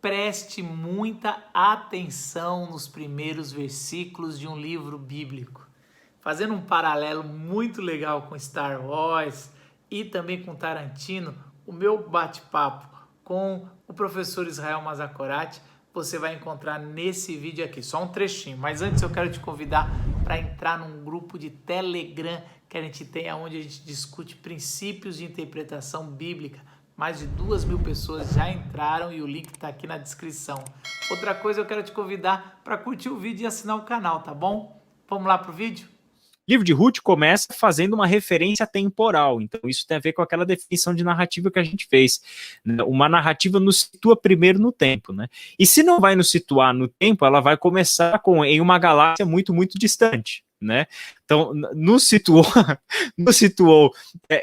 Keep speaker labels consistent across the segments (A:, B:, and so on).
A: preste muita atenção nos primeiros versículos de um livro bíblico. Fazendo um paralelo muito legal com Star Wars e também com Tarantino, o meu bate-papo com o professor Israel Mazakorati, você vai encontrar nesse vídeo aqui, só um trechinho. Mas antes eu quero te convidar para entrar num grupo de Telegram que a gente tem, onde a gente discute princípios de interpretação bíblica. Mais de 2.000 pessoas já entraram e o link está aqui na descrição. Outra coisa, eu quero te convidar para curtir o vídeo e assinar o canal, tá bom? Vamos lá pro vídeo?
B: O livro de Ruth começa fazendo uma referência temporal, então isso tem a ver com aquela definição de narrativa que a gente fez. Uma narrativa nos situa primeiro no tempo, né? E se não vai nos situar no tempo, ela vai começar em uma galáxia muito, muito distante, né? Então, nos situou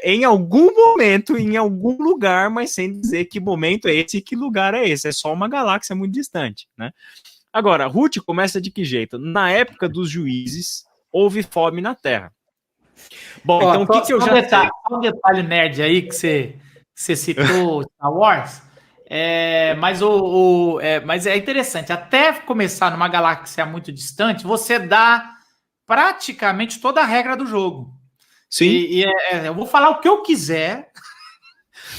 B: em algum momento, em algum lugar, mas sem dizer que momento é esse e que lugar é esse. É só uma galáxia muito distante, né? Agora, Ruth começa de que jeito? Na época dos juízes, houve fome na terra. Bom, então o que eu já sei?
A: Um detalhe nerd aí que você citou Star Wars, mas é interessante. Até começar numa galáxia muito distante, você dá praticamente toda a regra do jogo.
B: Sim.
A: Eu vou falar o que eu quiser,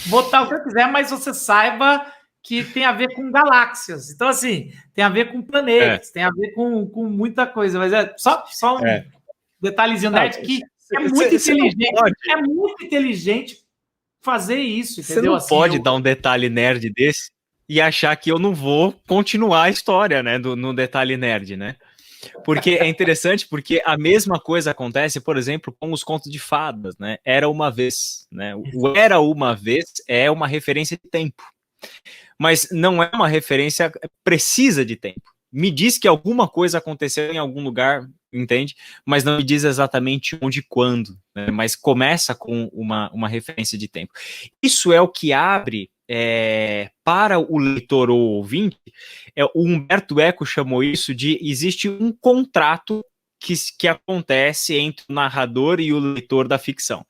A: botar o que eu quiser, mas você saiba que tem a ver com galáxias. Então, assim, tem a ver com planetas, tem a ver com muita coisa. Mas é só um detalhezinho nerd que é muito inteligente. É muito inteligente fazer isso, entendeu?
B: Você não pode dar um detalhe nerd desse e achar que eu não vou continuar a história, né, no detalhe nerd, né? Porque é interessante, porque a mesma coisa acontece, por exemplo, com os contos de fadas, né? Era uma vez, né? O era uma vez é uma referência de tempo. Mas não é uma referência precisa de tempo. Me diz que alguma coisa aconteceu em algum lugar, entende? Mas não me diz exatamente onde e quando, né? Mas começa com uma referência de tempo. Isso é o que abre para o leitor ou ouvinte, o Humberto Eco chamou isso de existe um contrato que acontece entre o narrador e o leitor da ficção.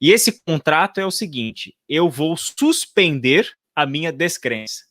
B: E esse contrato é o seguinte: eu vou suspender a minha descrença.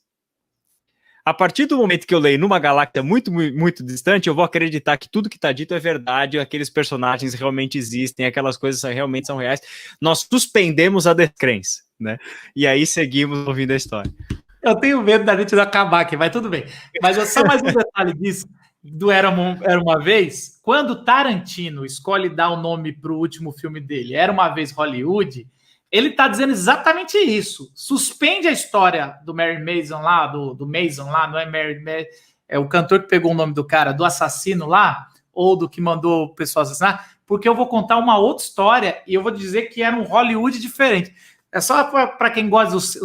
B: A partir do momento que eu leio numa galáxia muito, muito, muito distante, eu vou acreditar que tudo que está dito é verdade, aqueles personagens realmente existem, aquelas coisas realmente são reais. Nós suspendemos a descrença, né? E aí seguimos ouvindo a história.
A: Eu tenho medo da gente acabar aqui, mas tudo bem. Mas só mais um detalhe disso, do Era Uma Vez. Quando Tarantino escolhe dar o nome para o último filme dele, Era Uma Vez Hollywood, ele está dizendo exatamente isso. Suspende a história do Mary Mason lá, do Mason lá, não é Mary, é o cantor que pegou o nome do cara, do assassino lá, ou do que mandou o pessoal assassinar, porque eu vou contar uma outra história e eu vou dizer que era um Hollywood diferente. É só para quem gosta dos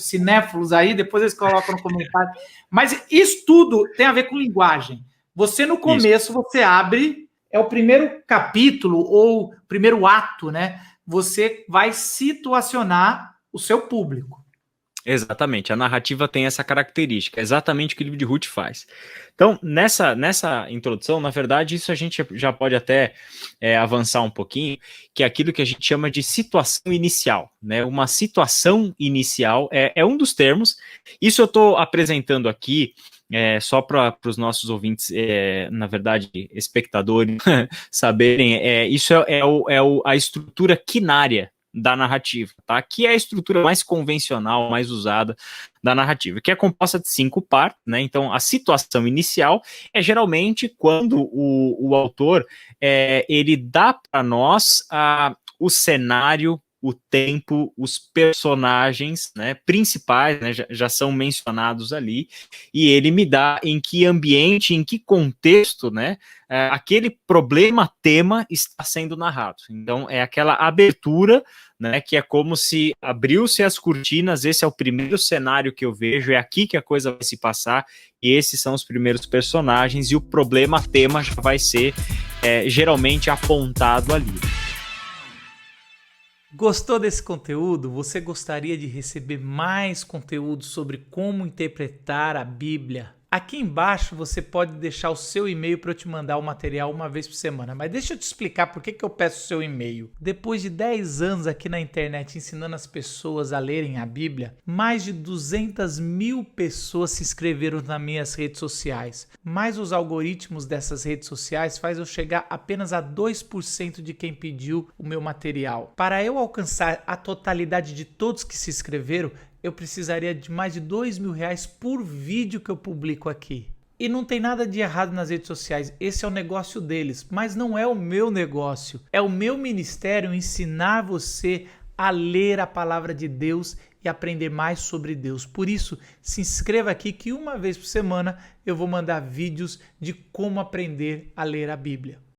A: cinéfilos aí, depois eles colocam no comentário. Mas isso tudo tem a ver com linguagem. Você, no começo, você abre, é o primeiro capítulo ou primeiro ato, né? Você vai situacionar o seu público.
B: Exatamente, a narrativa tem essa característica, exatamente o que o livro de Ruth faz. Então, nessa introdução, na verdade, isso a gente já pode até avançar um pouquinho, que é aquilo que a gente chama de situação inicial, né? Uma situação inicial é um dos termos. Isso eu estou apresentando aqui só para os nossos ouvintes, na verdade, espectadores, saberem, isso a estrutura quinária da narrativa, tá? Que é a estrutura mais convencional, mais usada da narrativa, que é composta de 5 partes, né? Então, a situação inicial é geralmente quando o autor ele dá para nós o cenário, o tempo, os personagens, né, principais, né, já são mencionados ali, e ele me dá em que ambiente, em que contexto, né, aquele problema-tema está sendo narrado. Então, é aquela abertura, né, que é como se abriu-se as cortinas, esse é o primeiro cenário que eu vejo, é aqui que a coisa vai se passar, e esses são os primeiros personagens, e o problema-tema já vai ser geralmente apontado ali.
A: Gostou desse conteúdo? Você gostaria de receber mais conteúdo sobre como interpretar a Bíblia Aqui embaixo você pode deixar o seu e-mail para eu te mandar o material uma vez por semana, mas deixa eu te explicar por que eu peço o seu e-mail. Depois de 10 anos aqui na internet ensinando as pessoas a lerem a Bíblia, mais de 200 mil pessoas se inscreveram nas minhas redes sociais, mas os algoritmos dessas redes sociais faz eu chegar apenas a 2% de quem pediu o meu material. Para eu alcançar a totalidade de todos que se inscreveram, eu precisaria de mais de R$2.000 por vídeo que eu publico aqui. E não tem nada de errado nas redes sociais, esse é o negócio deles, mas não é o meu negócio. É o meu ministério ensinar você a ler a palavra de Deus e aprender mais sobre Deus. Por isso, se inscreva aqui que uma vez por semana eu vou mandar vídeos de como aprender a ler a Bíblia.